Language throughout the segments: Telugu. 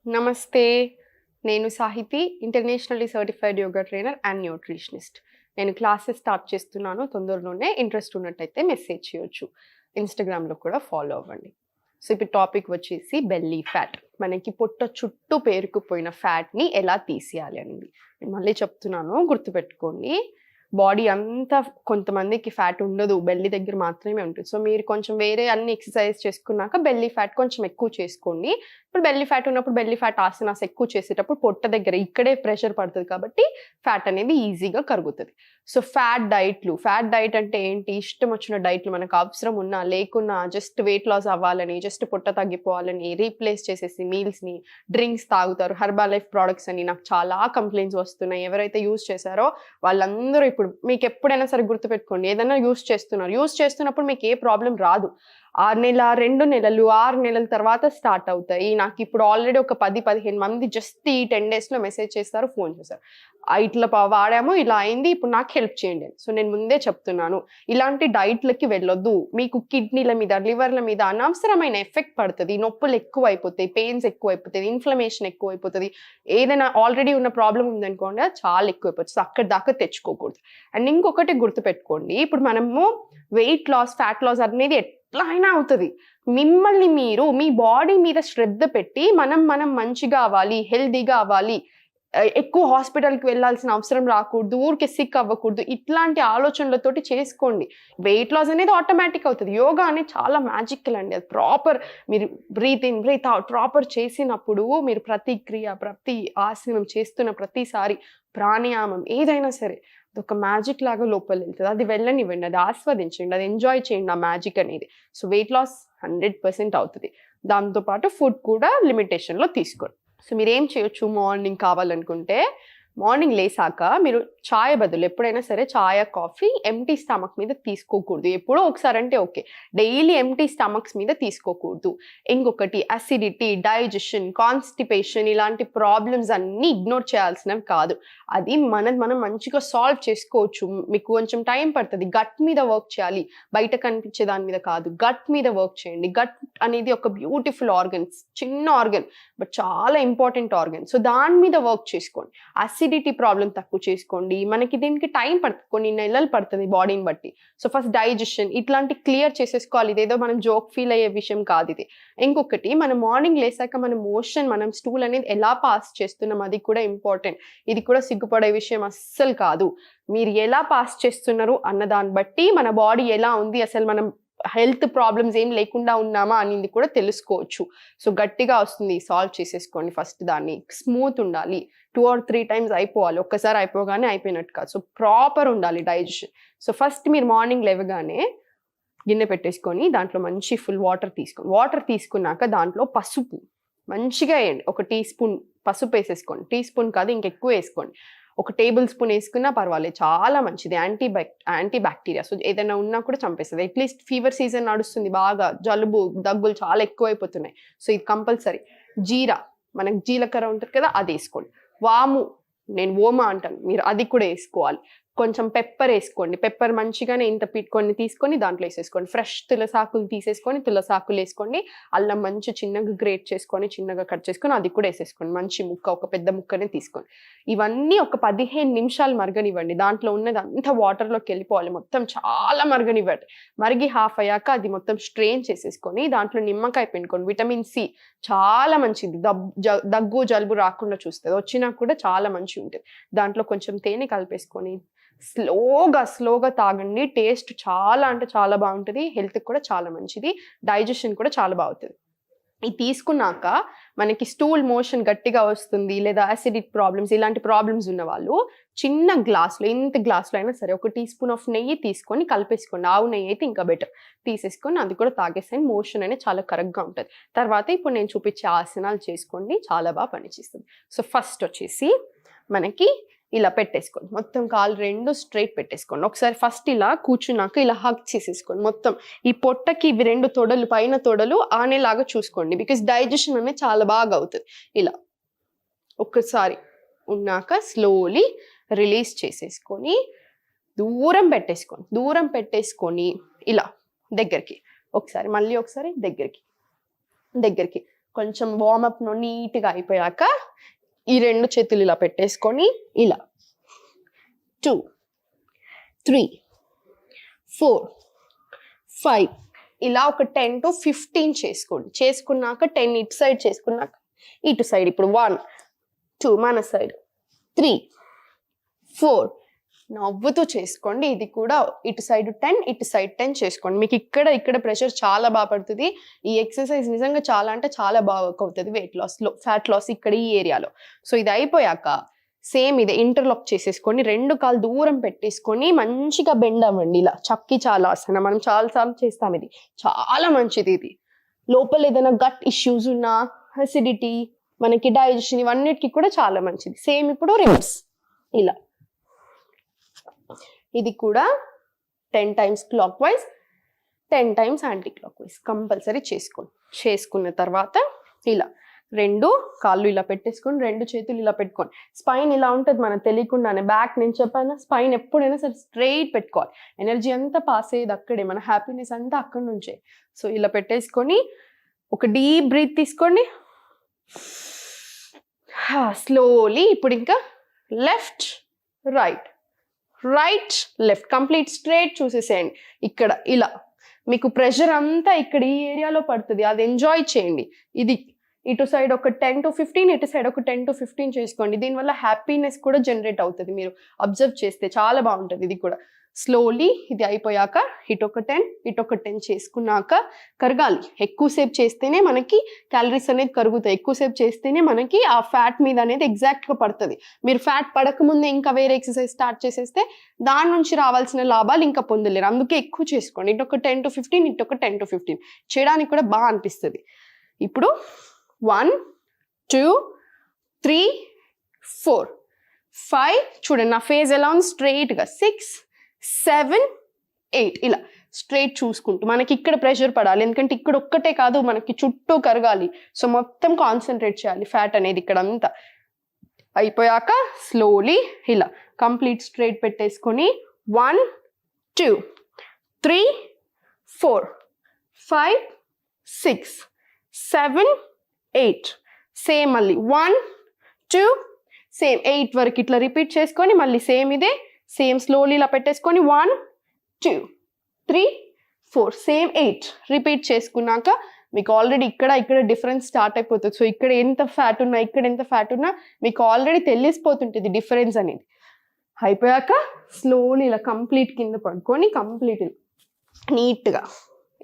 నమస్తే. నేను Sahiti, internationally certified yoga trainer and nutritionist. నేను క్లాసెస్ స్టార్ట్ చేస్తున్నాను. తొందరలోనే ఇంట్రెస్ట్ ఉన్నట్టయితే మెసేజ్ చేయొచ్చు. ఇన్‌స్టాగ్రామ్‌లో కూడా ఫాలో అవ్వండి. సో, ఇప్పుడు టాపిక్ వచ్చేసి బెల్లీ ఫ్యాట్. మనకి పొట్ట చుట్టూ పేరుకుపోయిన ఫ్యాట్‌ని ఎలా తీసేయాలి అనేది. నేను మళ్ళీ చెప్తున్నాను, గుర్తుపెట్టుకోండి. బాడీ అంతా కొంతమందికి ఫ్యాట్ ఉండదు. బెల్లీ దగ్గర మాత్రమే ఉంటుంది. సో, మీరు కొంచెం వేరే అన్ని ఎక్సర్‌సైజ్ చేసుకున్నాక బెల్లీ ఫ్యాట్ కొంచెం ఎక్కువ చేసుకోండి. ఇప్పుడు బెల్లీ ఫ్యాట్ ఉన్నప్పుడు బెల్లీ ఫ్యాట్ ఆసనాస్ ఎక్కువ చేసేటప్పుడు పొట్ట దగ్గర ఇక్కడే ప్రెషర్ పడుతది కాబట్టి ఫ్యాట్ అనేది ఈజీగా కరుగుతది. సో, ఫ్యాట్ డైట్ అంటే ఏంటి? ఇష్టం వచ్చిన డైట్‌లు మనకు అవసరం ఉన్నా, లేకున్నా జస్ట్ వెయిట్ లాస్ అవ్వాలని, జస్ట్ పొట్ట తగ్గిపోవాలని రీప్లేస్ చేసేసి మీల్స్‌ని, డ్రింక్స్ తాగుతారు. హెర్బల్ లైఫ్ ప్రొడక్ట్స్ అని నాకు చాలా కంప్లెయింట్స్ వస్తున్నాయి. ఎవరైతే యూజ్ చేశారో వాళ్ళందరూ ఇప్పుడు మీకెప్పుడైనా సరే గుర్తుపెట్టుకోండి. ఏదైనా యూజ్ చేస్తున్నారు. యూజ్ చేస్తున్నప్పుడు మీకు ఏ ప్రాబ్లమ్ రాదు. 6 నెల, 2 నెలలు, 6 నెలల తర్వాత స్టార్ట్ అవుతాయి. నాకిప్పుడు ఆల్రెడీ ఒక 10, 15 మంది జస్ట్ ఈ 10 డేస్‌లో మెసేజ్ చేస్తారు, ఫోన్ చేశారు. ఇట్లా వాడాము, ఇలా అయింది, ఇప్పుడు నాకు హెల్ప్ చేయండి అని. సో, నేను ముందే చెప్తున్నాను. ఇలాంటి డైట్‌లకి వెళ్ళొద్దు. మీకు కిడ్నీల మీద, లివర్‌ల మీద అనవసరమైన ఎఫెక్ట్ పడతది. నొప్పులు ఎక్కువైపోతాయి, పెయిన్స్ ఎక్కువైపోతది, ఇన్‌ఫ్లమేషన్ ఎక్కువైపోతది. ఏదైనా ఆల్రెడీ ఉన్న ప్రాబ్లమ్ ఉందనుకోండి, అది చాలా ఎక్కువైపోతది. సో, అక్కడి దాకా తెచ్చుకోకూడదు. అండ్ ఇంకొకటి గుర్తుపెట్టుకోండి. ఇప్పుడు మనము వెయిట్ లాస్, ఫ్యాట్ లాస్ అనేది ఎట్లా అయినా అవుతది. మిమ్మల్ని మీరు మీ బాడీ మీద శ్రద్ధ పెట్టి మనం మంచిగా అవ్వాలి, హెల్తీగా అవ్వాలి, ఎక్కువ హాస్పిటల్‌కి వెళ్ళాల్సిన అవసరం రాకూడదు, ఊరికే సిక్ అవ్వకూడదు. ఇట్లాంటి ఆలోచనలతోటి చేసుకోండి. వెయిట్ లాస్ అనేది ఆటోమేటిక్ అవుతది. యోగా అనేది చాలా మ్యాజికల్ అండి. అది ప్రాపర్ మీరు breathe in, breathe out proper చేసినప్పుడు మీరు ప్రతి క్రియ, ప్రతి ఆసనం చేస్తున్న ప్రతిసారి ప్రాణాయామం ఏదైనా సరే అదొక మ్యాజిక్ లాగా లోపలెళ్తది. అది వెళ్ళనివ్వండి. అది ఆస్వాదించండి. అది ఎంజాయ్ చేయండి ఆ మ్యాజిక్ అనేది. సో, వెయిట్ లాస్ 100% అవుతది. దాంతో పాటు ఫుడ్ కూడా లిమిటేషన్‌లో తీసుకోండి. సో, మీరేం చేయొచ్చు మార్నింగ్ కావాలనుకుంటే, మార్నింగ్ లేసాక మీరు చాయ్ బదులు ఎప్పుడైనా సరే చాయ్, కాఫీ ఎంప్టీ స్టమక్ మీద తీసుకోకూడదు. ఎప్పుడో ఒకసారి అంటే ఓకే. డైలీ ఎంప్టీ స్టమక్స్ మీద తీసుకోకూడదు. ఇంకొకటి అసిడిటీ, డైజెషన్, కాన్‌స్టిపేషన్ ఇలాంటి ప్రాబ్లమ్స్ అన్నీ ఇగ్నోర్ చేయాల్సినవి కాదు. అది మనం మంచిగా సాల్వ్ చేసుకోవచ్చు. మీకు కొంచెం టైం పడతది. గట్ మీద వర్క్ చేయాలి. బయట కనిపించే దాని మీద కాదు. గట్ మీద వర్క్ చేయండి. గట్ అనేది ఒక బ్యూటిఫుల్ ఆర్గన్. చిన్న ఆర్గన్. బట్ చాలా ఇంపార్టెంట్ ఆర్గన్. సో, దాని మీద వర్క్ చేసుకోండి. అసిడిటీ ప్రాబ్లమ్ తక్కువ చేసుకోండి. మనకి దీనికి టైం పడుతుంది. కొన్ని నెలలు పడుతుంది బాడీని బట్టి. సో, ఫస్ట్ డైజెషన్ ఇట్లాంటి క్లియర్ చేసేసుకోవాలి. ఇదేదో మనం జోక్ ఫీల్ అయ్యే విషయం కాదు ఇది. ఇంకొకటి మనం మార్నింగ్ లేసాక మనం స్టూల్ అనేది ఎలా పాస్ చేస్తున్నాం అది కూడా ఇంపార్టెంట్. ఇది కూడా సిగ్గుపడే విషయం అస్సలు కాదు. మీరు ఎలా పాస్ చేస్తున్నారు అన్న దాన్ని బట్టి మన బాడీ ఎలా ఉంది, అసలు మనం హెల్త్ ప్రాబ్లమ్స్ ఏం లేకుండా ఉన్నామా అనేది కూడా తెలుసుకోవచ్చు. సో, గట్టిగా వస్తుంది సాల్వ్ చేసేసుకోండి ఫస్ట్ దాన్ని. స్మూత్ ఉండాలి. 2 ఆర్ 3 టైమ్స్ అయిపోవాలి. ఒక్కసారి అయిపోగానే అయిపోయినట్టు కాదు. సో, ప్రాపర్ ఉండాలి డైజెషన్. సో, ఫస్ట్ మీరు మార్నింగ్ లేవగానే గిన్నె పెట్టేసుకొని దాంట్లో మంచి ఫుల్ వాటర్ తీసుకోండి. వాటర్ తీసుకున్నాక దాంట్లో పసుపు మంచిగా ఎయండి. ఒక టీ స్పూన్ పసుపేసేసుకోండి. టీ స్పూన్ కాదు ఇంకెక్కువ ఏసుకోండి. ఒక టేబుల్ స్పూన్ ఏసుకున్నా పర్వాలేదు. చాలా మంచిది. Anti bacteria. సో, ఏదైనా ఉన్నా కూడా చంపేస్తది. అట్‌లీస్ట్ ఫీవర్ సీజన్ నడుస్తుంది బాగా. జలుబు, దగ్గులు చాలా ఎక్కువైపోతున్నాయి. సో, ఇది కంపల్సరీ. జీరా, మనకు జీలకర్ర ఉంటది కదా! అదేసుకోండి. వాము, నేను ఓమా అంటాను. మీరు అది కూడా ఏసుకోవాలి. కొంచెం పెప్పర్ ఏసుకోండి. పెప్పర్ మంచిగానే కొన్ని తీసుకొని దాంట్లో ఏసేసుకోండి. ఫ్రెష్ తులసాకులు తీసేసుకొని తులసాకులేసుకోండి. అల్లం మంచి చిన్నగా గ్రేట్ చేసుకొని, చిన్నగా కట్ చేసుకొని అది కూడా ఏసేసుకోండి. మంచి ముక్క, ఒక పెద్ద ముక్కనే తీసుకోండి. ఇవన్నీ ఒక 15 నిమిషాలు మరగనివ్వండి. దాంట్లో ఉన్నదంతా వాటర్‌లోకెళ్ళిపోవాలి. మొత్తం చాలా మరగనివ్వండి. మరిగి హాఫ్ అయ్యాక అది మొత్తం స్ట్రెయిన్ చేసేసుకొని దాంట్లో నిమ్మకాయ పిండుకోండి. విటమిన్ సి చాలా మంచిది. దగ్గు, జలుబు రాకుండా చూస్తది. వచ్చినా కూడా చాలా మంచిగుంటది. దాంట్లో కొంచెం తేనె కలిపేసుకొని స్లోగా తాగండి. టేస్ట్ చాలా అంటే చాలా బావుంటది. హెల్త్‌కి కూడా చాలా మంచిది. డైజెషన్ కూడా చాలా బావుతది. ఇది తీసుకున్నాక మనకి స్టూల్ మోషన్ గట్టిగా వస్తుంది, లేదా అసిడిక్ ప్రాబ్లమ్స్ ఇలాంటి ప్రాబ్లమ్స్ ఉన్నవాళ్ళు చిన్న గ్లాస్‌లో, ఇంత గ్లాస్‌లో అయినా సరే ఒక టీ స్పూన్ ఆఫ్ నెయ్యి తీసుకొని కలిపేసుకోండి. ఆవు నెయ్యి అయితే ఇంకా బెటర్. తీసేసుకొని అది కూడా తాగేసేయండి. మోషన్ అనేది చాలా కరెక్ట్‌గా ఉంటది. తర్వాత ఇప్పుడు నేను చూపించే ఆసనాలు చేసుకోండి. చాలా పనిచేస్తుంది. సో, ఫస్ట్ వచ్చేసి మనకి ఇలా పెట్టేసుకోండి. మొత్తం కాళ్ళు 2 స్ట్రెయిట్ పెట్టేసుకోండి. ఒకసారి ఫస్ట్ ఇలా కూర్చున్నాక ఇలా హగ్ చేసేసుకోండి. మొత్తం ఈ పొట్టకి ఇవి 2 తొడలు, పైన తొడలు ఆనేలాగా చూసుకోండి. బికాజ్ డైజెషన్ అనేది చాలా బాగా అవుతది. ఇలా ఒక్కసారి ఉన్నాక స్లోలీ రిలీజ్ చేసేసుకొని దూరం పెట్టేసుకొని ఇలా దగ్గరికి. మళ్ళీ ఒకసారి దగ్గరికి. కొంచెం వార్మప్ నీట్గా అయిపోయాక ఈ 2 చేతులు ఇలా పెట్టేసుకొని ఇలా 2 3 4 5 ఇలా ఒక 10 to 15 చేసుకోండి. చేసుకున్నాక 10 ఇటు సైడ్ చేసుకున్నాక ఇటు సైడ్. ఇప్పుడు 1 2 మన సైడ్ 3 4 నవ్వుతూ చేసుకోండి. ఇది కూడా ఇటు సైడ్ 10 ఇటు సైడ్ 10 చేసుకోండి. మీకు ఇక్కడ ప్రెషర్ చాలా బాగా పడుతుంది. ఈ ఎక్సర్సైజ్ నిజంగా చాలా అంటే చాలా బాగా వర్క్ అవుతుంది వెయిట్ లాస్లో, ఫ్యాట్ లాస్ ఇక్కడ ఈ ఏరియాలో. సో ఇది అయిపోయాక సేమ్ ఇదే ఇంటర్లాక్ చేసేసుకొని 2 కాలు దూరం పెట్టేసుకొని మంచిగా బెండ్ అవ్వండి. ఇలా చక్కి చాలా ఆసన మనం చాలాసార్లు చేస్తాం. ఇది చాలా మంచిది. ఇది లోపల ఏదైనా గట్ ఇష్యూస్ ఉన్నా, అసిడిటీ, మనకి డైజెషన్ ఇవన్నిటికీ కూడా చాలా మంచిది. సేమ్ ఇప్పుడు రివర్స్ ఇలా. ఇది కూడా 10 times clock wise 10 times anti clock wise compulsory చేసుకోండి. చేసుకున్న తర్వాత ఇలా 2 కాళ్ళు ఇలా పెట్టేసుకొని 2 చేతులు ఇలా పెట్టుకోండి. స్పైన్ ఇలా ఉంటుంది మనకు తెలియకుండానే. బ్యాక్ నేను చెప్పాను, స్పైన్ ఎప్పుడైనా సరే స్ట్రైట్ పెట్టుకోవాలి. ఎనర్జీ అంతా పాస్ అయ్యేది అక్కడే, మన హ్యాపీనెస్ అంతా అక్కడి నుంచే. సో ఇలా పెట్టేసుకొని ఒక డీప్ బ్రీత్ తీసుకోండి. స్లోలీ ఇప్పుడు ఇంకా left right right left complete straight చూసేసేయండి. ఇక్కడ ఇలా మీకు ప్రెషర్ అంతా ఇక్కడ ఈ ఏరియాలో పడుతుంది, అది ఎంజాయ్ చేయండి. ఇది ఇటు సైడ్ ఒక 10 to 15, ఇటు సైడ్ ఒక 10 to 15 చేసుకోండి. దీనివల్ల హ్యాపీనెస్ కూడా జనరేట్ అవుతుంది. మీరు అబ్జర్వ్ చేస్తే చాలా బాగుంటుంది. ఇది కూడా స్లోలీ ఇది అయిపోయాక ఇటొక 10 ఇటొక 10 చేసుకున్నాక కరగాలి. ఎక్కువసేపు చేస్తేనే మనకి క్యాలరీస్ అనేది కరుగుతాయి. ఎక్కువసేపు చేస్తేనే మనకి ఆ ఫ్యాట్ మీద అనేది ఎగ్జాక్ట్గా పడుతుంది. మీరు ఫ్యాట్ పడకముందే ఇంకా వేరే ఎక్సర్సైజ్ స్టార్ట్ చేసేస్తే దాని నుంచి రావాల్సిన లాభాలు ఇంకా పొందలేరు. అందుకే ఎక్కువ చేసుకోండి. ఇటొక 10 to 15 ఇటొక 10 to 15 చేయడానికి కూడా బాగా అనిపిస్తుంది. ఇప్పుడు 1 2 3 4 5 చూడండి నా ఫేస్ ఎలా ఉంది, స్ట్రైట్గా 6 7 8 ఇలా స్ట్రైట్ చూసుకుంటూ మనకి ఇక్కడ ప్రెషర్ పడాలి. ఎందుకంటే ఇక్కడ ఒక్కటే కాదు, మనకి చుట్టూ కరగాలి. సో మొత్తం కాన్సన్ట్రేట్ చేయాలి ఫ్యాట్ అనేది ఇక్కడ అంతా. అయిపోయాక స్లోలీ ఇలా కంప్లీట్ స్ట్రైట్ పెట్టేసుకొని 1 2 3 4 5 6 7 8 సేమ్ మళ్ళీ 1 2 సేమ్ 8 వరకు ఇట్లా రిపీట్ చేసుకొని మళ్ళీ సేమ్ ఇదే సేమ్ స్లోలీ ఇలా పెట్టేసుకొని 1 2 3 4 సేమ్ 8 రిపీట్ చేసుకున్నాక మీకు ఆల్రెడీ ఇక్కడ డిఫరెన్స్ స్టార్ట్ అయిపోతుంది. సో ఇక్కడ ఎంత ఫ్యాట్ ఉన్నా ఇక్కడ ఎంత ఫ్యాట్ ఉన్నా మీకు ఆల్రెడీ తెలిసిపోతుంటుంది డిఫరెన్స్ అనేది. అయిపోయాక స్లోలీ ఇలా కంప్లీట్ కింద పడుకొని కంప్లీట్ నీట్గా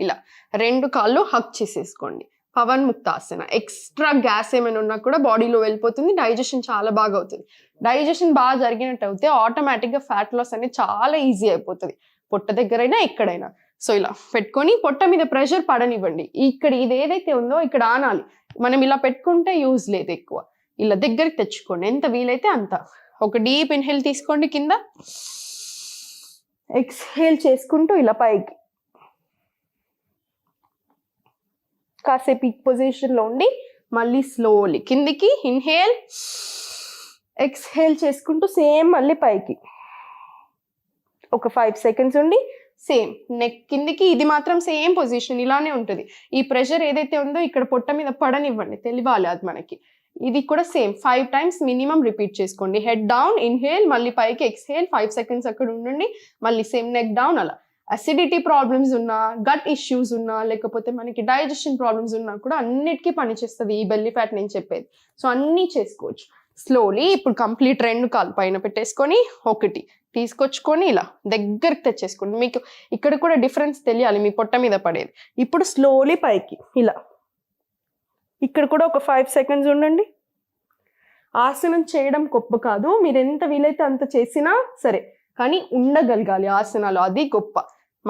ఇలా 2 కాళ్ళు హక్ చేసేసుకోండి. పవన్ ముక్తాసన. ఎక్స్ట్రా గ్యాస్ ఏమైనా ఉన్నా కూడా బాడీలో వెళ్ళిపోతుంది. డైజెషన్ చాలా బాగా అవుతుంది. డైజెషన్ బాగా జరిగినట్టు అయితే ఆటోమేటిక్గా ఫ్యాట్ లాస్ అనేది చాలా ఈజీ అయిపోతుంది, పొట్ట దగ్గరైనా ఎక్కడైనా. సో ఇలా పెట్టుకొని పొట్ట మీద ప్రెషర్ పడనివ్వండి. ఇక్కడ ఇది ఏదైతే ఉందో ఇక్కడ ఆనాలి. మనం ఇలా పెట్టుకుంటే యూజ్ లేదు ఎక్కువ. ఇలా దగ్గరికి తెచ్చుకోండి ఎంత వీలైతే అంత. ఒక డీప్ ఇన్హేల్ తీసుకోండి, కింద ఎక్స్హేల్ చేసుకుంటూ ఇలా పైకి కాసేపు ఈ పొజిషన్లో ఉండి మళ్ళీ స్లోలీ కిందికి ఇన్హేల్ ఎక్స్హేల్ చేసుకుంటూ సేమ్ మళ్ళీ పైకి ఒక 5 seconds ఉండి సేమ్ నెక్ కిందికి. ఇది మాత్రం సేమ్ పొజిషన్ ఇలానే ఉంటుంది. ఈ ప్రెషర్ ఏదైతే ఉందో ఇక్కడ పొట్ట మీద పడనివ్వండి, తెలియాలి అది మనకి. ఇది కూడా సేమ్ 5 times మినిమం రిపీట్ చేసుకోండి. హెడ్ డౌన్ ఇన్హేల్ మళ్ళీ పైకి ఎక్స్హేల్ 5 seconds అక్కడ ఉండండి మళ్ళీ సేమ్ నెక్ డౌన్. అలా అసిడిటీ ప్రాబ్లమ్స్ ఉన్నా, గట్ ఇష్యూస్ ఉన్నా, లేకపోతే మనకి డైజెషన్ ప్రాబ్లమ్స్ ఉన్నా కూడా అన్నిటికీ పనిచేస్తుంది ఈ బెల్లీ ఫ్యాట్ నేను చెప్పేది. సో అన్నీ చేసుకోవచ్చు. స్లోలీ ఇప్పుడు కంప్లీట్ 2 కాళ్ళు పైన పెట్టేసుకొని ఒకటి తీసుకొచ్చుకొని ఇలా దగ్గరికి తెచ్చేసుకోండి. మీకు ఇక్కడ కూడా డిఫరెన్స్ తెలియాలి మీ పొట్ట మీద పడేది. ఇప్పుడు స్లోలీ పైకి ఇలా ఇక్కడ కూడా ఒక 5 seconds ఉండండి. ఆసనం చేయడం గొప్ప కాదు, మీరు ఎంత వీలైతే అంత చేసినా సరే, కానీ ఉండగలగాలి ఆసనాలు, అది గొప్ప.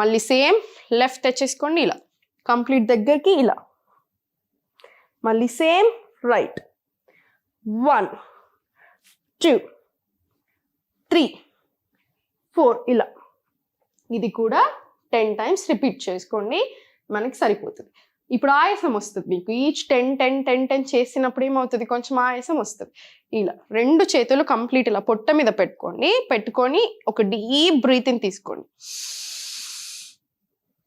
మళ్ళీ సేమ్ లెఫ్ట్ తెచ్చేసుకోండి ఇలా కంప్లీట్ దగ్గరికి ఇలా. మళ్ళీ సేమ్ రైట్ 1 2 3 4 ఇలా. ఇది కూడా 10 times రిపీట్ చేసుకోండి, మనకి సరిపోతుంది. ఇప్పుడు ఆయాసం వస్తుంది మీకు. ఈచ్ 10 10 10 10 చేసినప్పుడు ఏమవుతుంది, కొంచెం ఆయాసం వస్తుంది. ఇలా 2 చేతులు కంప్లీట్ ఇలా పొట్ట మీద పెట్టుకొని ఒక డీప్ బ్రీతింగ్ తీసుకోండి.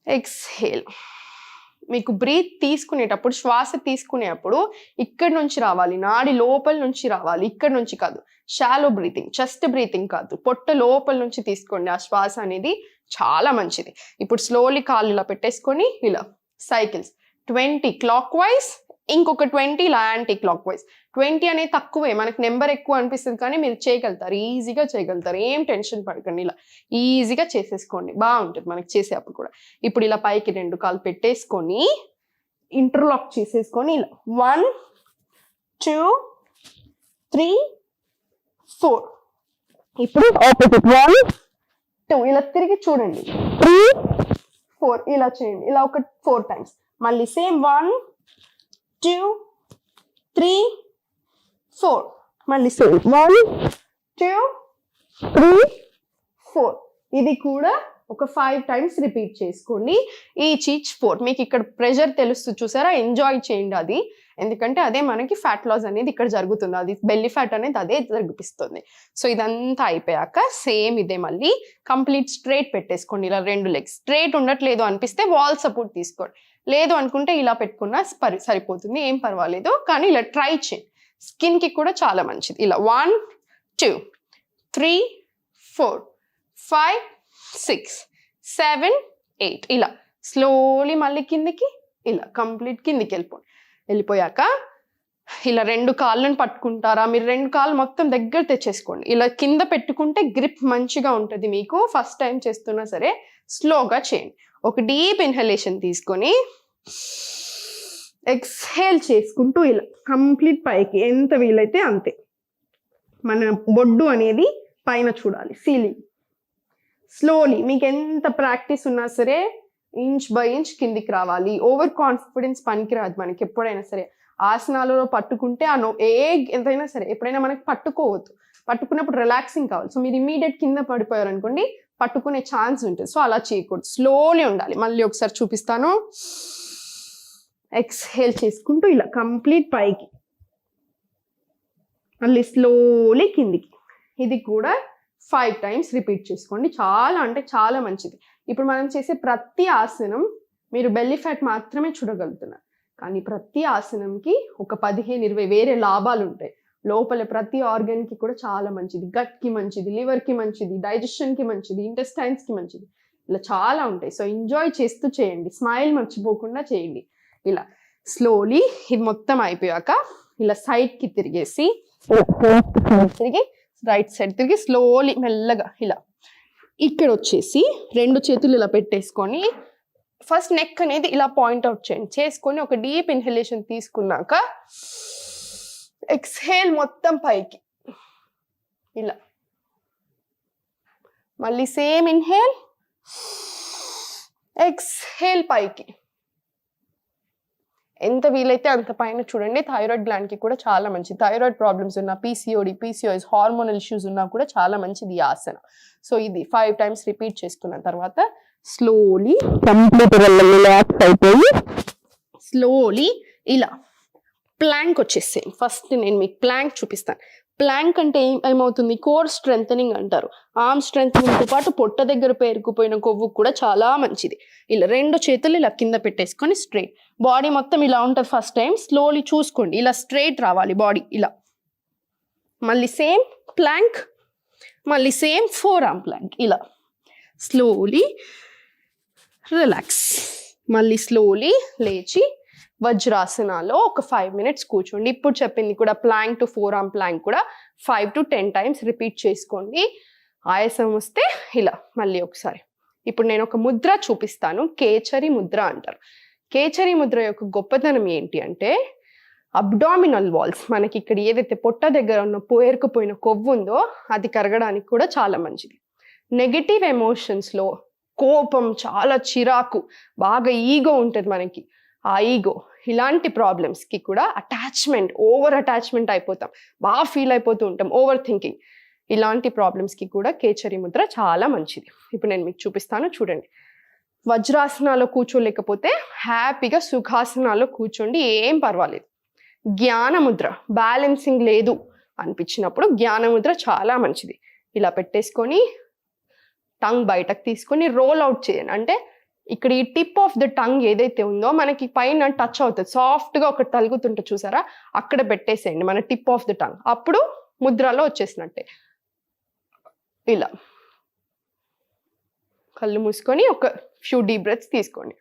ఎక్స్హేల్ మీకు బ్రీత్ తీసుకునేటప్పుడు, శ్వాస తీసుకునేటప్పుడు ఇక్కడ నుంచి రావాలి, నాడి లోపల నుంచి రావాలి, ఇక్కడ నుంచి కాదు. షాలో బ్రీతింగ్, చెస్ట్ బ్రీతింగ్ కాదు, పొట్ట లోపల నుంచి తీసుకోండి. ఆ శ్వాస అనేది చాలా మంచిది. ఇప్పుడు స్లోలీ కాళ్ళు ఇలా పెట్టేసుకొని ఇలా సైకిల్స్ 20 క్లాక్ వైజ్, ఇంకొక 20 ఇలా యాంటీ క్లాక్ వైజ్. 20 అనేది తక్కువే, మనకు నెంబర్ ఎక్కువ అనిపిస్తుంది కానీ మీరు చేయగలుగుతారు, ఈజీగా చేయగలుగుతారు. ఏం టెన్షన్ పడకండి, ఇలా ఈజీగా చేసేసుకోండి, బాగుంటుంది మనకి చేసేటప్పుడు కూడా. ఇప్పుడు ఇలా పైకి 2 కాళ్ళు పెట్టేసుకొని ఇంటర్లాక్ చేసేసుకొని ఇలా 1 2 3 4. ఇప్పుడు ఆపోజిట్ 1 2 ఇలా తిరిగి చూడండి, 3 4 ఇలా చేయండి. ఇలా ఒక 4 టైమ్స్. మళ్ళీ సేమ్ 1 2 3 4. మళ్ళీ సేమ్ 1 2 3 4. ఇది కూడా ఒక 5 టైమ్స్ రిపీట్ చేసుకోండి. ఈచ్ 4. మీకు ఇక్కడ ప్రెషర్ తెలుస్తుంది చూసారా, ఎంజాయ్ చేయండి అది. ఎందుకంటే అదే మనకి ఫ్యాట్ లాస్ అనేది ఇక్కడ జరుగుతుంది, అది బెల్లీ ఫ్యాట్ అనేది అదే జరిపిస్తుంది. సో ఇదంతా అయిపోయాక సేమ్ ఇదే మళ్ళీ కంప్లీట్ స్ట్రైట్ పెట్టేసుకోండి. ఇలా 2 లెగ్స్ స్ట్రైట్ ఉండట్లేదు అనిపిస్తే వాల్ సపోర్ట్ తీసుకోండి, లేదు అనుకుంటే ఇలా పెట్టుకున్నా సరిపోతుంది, ఏం పర్వాలేదు. కానీ ఇలా ట్రై చేయండి, స్కిన్ కి కూడా చాలా మంచిది. ఇలా 1 2 3 4 5 6 7 8 ఇలా స్లోలీ మళ్ళీ కిందికి, ఇలా కంప్లీట్ కిందికి వెళ్ళిపోయాక ఇలా 2 కాళ్ళను పట్టుకుంటారా, మీరు 2 కాళ్ళు మొత్తం దగ్గర తెచ్చేసుకోండి. ఇలా కింద పెట్టుకుంటే గ్రిప్ మంచిగా ఉంటుంది మీకు. ఫస్ట్ టైం చేస్తున్నా సరే స్లోగా చేయండి. ఒక డీప్ ఇన్హలేషన్ తీసుకొని ఎక్స్హేల్ చేసుకుంటూ ఇలా కంప్లీట్ పైకి, ఎంత వీలైతే అంతే. మన బొడ్డు అనేది పైన చూడాలి, సీలింగ్. స్లోలీ మీకు ఎంత ప్రాక్టీస్ ఉన్నా సరే ఇంచ్ బై ఇంచ్ కిందికి రావాలి. ఓవర్ కాన్ఫిడెన్స్ పనికిరాదు మనకి ఎప్పుడైనా సరే. ఆసనాలలో పట్టుకుంటే ఎంతైనా సరే ఎప్పుడైనా మనకి పట్టుకోవద్దు, పట్టుకున్నప్పుడు రిలాక్సింగ్ కావాలి. సో మీరు ఇమీడియట్ కింద పడిపోయారు అనుకోండి, పట్టుకునే ఛాన్స్ ఉంటుంది. సో అలా చేయకూడదు, స్లోలీ ఉండాలి. మళ్ళీ ఒకసారి చూపిస్తాను. ఎక్స్హేల్ చేసుకుంటూ ఇలా కంప్లీట్ పైకి, మళ్ళీ స్లోలీ కిందికి. ఇది కూడా 5 టైమ్స్ రిపీట్ చేసుకోండి. చాలా అంటే చాలా మంచిది. ఇప్పుడు మనం చేసే ప్రతి ఆసనం మీరు బెల్లీ ఫ్యాట్ మాత్రమే చూడగలుగుతున్నారు, కానీ ప్రతి ఆసనంకి ఒక 15-20 వేరే లాభాలు ఉంటాయి. లోపల ప్రతి ఆర్గన్ కి కూడా చాలా మంచిది. గట్ కి మంచిది, లివర్ కి మంచిది, డైజెషన్ కి మంచిది, ఇంటెస్టైన్స్ కి మంచిది, ఇలా చాలా ఉంటాయి. సో ఎంజాయ్ చేస్తూ చేయండి, స్మైల్ మర్చిపోకుండా చేయండి. ఇలా స్లోలీ ఇది మొత్తం అయిపోయాక ఇలా సైడ్ కి తిరిగేసి తిరిగి రైట్ సైడ్ తిరిగి స్లోలీ మెల్లగా ఇలా ఇక్కడ వచ్చేసి 2 చేతులు ఇలా పెట్టేసుకొని ఫస్ట్ నెక్ అనేది ఇలా పాయింట్అవుట్ చేయండి. చేసుకొని ఒక డీప్ ఇన్హలేషన్ తీసుకున్నాక ఎక్స్హేల్ మొత్తం పైకి ఇలా, మళ్ళీ సేమ్ ఇన్హేల్, ఎక్స్హేల్ పైకి. ఎంత వీలైతే అంత పైన చూడండి. థైరాయిడ్ గ్లాండ్ కి కూడా చాలా మంచిది. థైరాయిడ్ ప్రాబ్లమ్స్ ఉన్న, PCOS హార్మోనల్ ఇష్యూస్ ఉన్నా కూడా చాలా మంచిది ఈ ఆసన. సో ఇది 5 టైమ్స్ రిపీట్ చేసుకున్న తర్వాత స్లోలీ కంప్లీట్ రిలాక్స్ అయిపోయి స్లోలీ ఇలా ప్లాంక్ వచ్చేసేయండి. ఫస్ట్ నేను మీకు ప్లాంక్ చూపిస్తాను. ప్లాంక్ అంటే ఏమవుతుంది, కోర్ స్ట్రెంథనింగ్ అంటారు. ఆర్మ్ స్ట్రెంథనింగ్తో పాటు పొట్ట దగ్గర పేరుకుపోయిన కొవ్వు కూడా చాలా మంచిది. ఇలా 2 చేతులు ఇలా కింద పెట్టేసుకొని స్ట్రైట్, బాడీ మొత్తం ఇలా ఉంటుంది. ఫస్ట్ టైం స్లోలీ చూసుకోండి, ఇలా స్ట్రైట్ రావాలి బాడీ ఇలా. మళ్ళీ సేమ్ ప్లాంక్, మళ్ళీ సేమ్ 4 ఆర్మ్ ప్లాంక్. ఇలా స్లోలీ రిలాక్స్, మళ్ళీ స్లోలీ లేచి వజ్రాసనాలో ఒక 5 మినిట్స్ కూర్చోండి. ఇప్పుడు చెప్పింది కూడా ప్లాంక్ టు 4 ఆర్మ్ ప్లాంక్ కూడా 5 to 10 టైమ్స్ రిపీట్ చేసుకోండి. ఆయాసం వస్తే ఇలా మళ్ళీ ఒకసారి. ఇప్పుడు నేను ఒక ముద్ర చూపిస్తాను, కేచరి ముద్ర అంటారు. కేచరి ముద్ర యొక్క గొప్పతనం ఏంటి అంటే, అబ్డామినల్ వాల్స్, మనకి ఇక్కడ ఏదైతే పొట్ట దగ్గర ఉన్న పేరుకుపోయిన కొవ్వు ఉందో అది కరగడానికి కూడా చాలా మంచిది. నెగటివ్ ఎమోషన్స్లో కోపం, చాలా చిరాకు, బాగా ఈగో ఉంటుంది మనకి, ఆ ఈగో ఇలాంటి ప్రాబ్లమ్స్కి కూడా అటాచ్మెంట్, ఓవర్ అటాచ్మెంట్ అయిపోతాం, బాగా ఫీల్ అయిపోతూ ఉంటాం, ఓవర్ థింకింగ్, ఇలాంటి ప్రాబ్లమ్స్కి కూడా కేచరి ముద్ర చాలా మంచిది. ఇప్పుడు నేను మీకు చూపిస్తాను చూడండి. వజ్రాసనాలో కూర్చోలేకపోతే హ్యాపీగా సుఖాసనాలో కూర్చోండి, ఏం పర్వాలేదు. జ్ఞాన ముద్ర, బ్యాలెన్సింగ్ లేదు అనిపించినప్పుడు జ్ఞాన ముద్ర చాలా మంచిది. ఇలా పెట్టేసుకొని టంగ్ బయటకు తీసుకొని రోల్ అవుట్ చేయండి. అంటే ఇక్కడ ఈ టిప్ ఆఫ్ ద టంగ్ ఏదైతే ఉందో మనకి పైన టచ్ అవుతుంది, సాఫ్ట్గా ఒకటి తలుగుతుంటే చూసారా, అక్కడ పెట్టేసేయండి మన టిప్ ఆఫ్ ద టంగ్. అప్పుడు ముద్రలో వచ్చేసినట్టే. ఇలా కళ్ళు మూసుకొని ఒక ఫ్యూ డీప్ బ్రెత్స్ తీసుకోండి.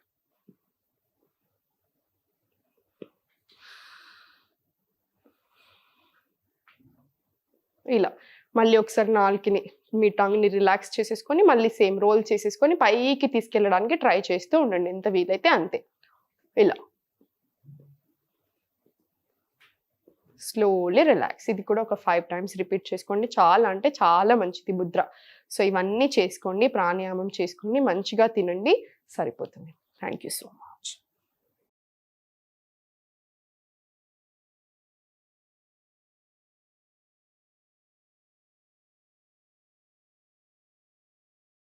ఇలా మళ్ళీ ఒకసారి నాలుకని మీ టంగ్ని రిలాక్స్ చేసేసుకొని మళ్ళీ సేమ్ రోల్ చేసేసుకొని పైకి తీసుకెళ్ళడానికి ట్రై చేస్తూ ఉండండి ఎంత వీలైతే అంతే. ఇలా స్లోలీ రిలాక్స్. ఇది కూడా ఒక 5 times రిపీట్ చేసుకోండి. చాలా అంటే చాలా మంచిది ముద్ర. సో ఇవన్నీ చేసుకోండి, ప్రాణాయామం చేసుకోండి, మంచిగా తినండి, సరిపోతుంది. Thank you so much.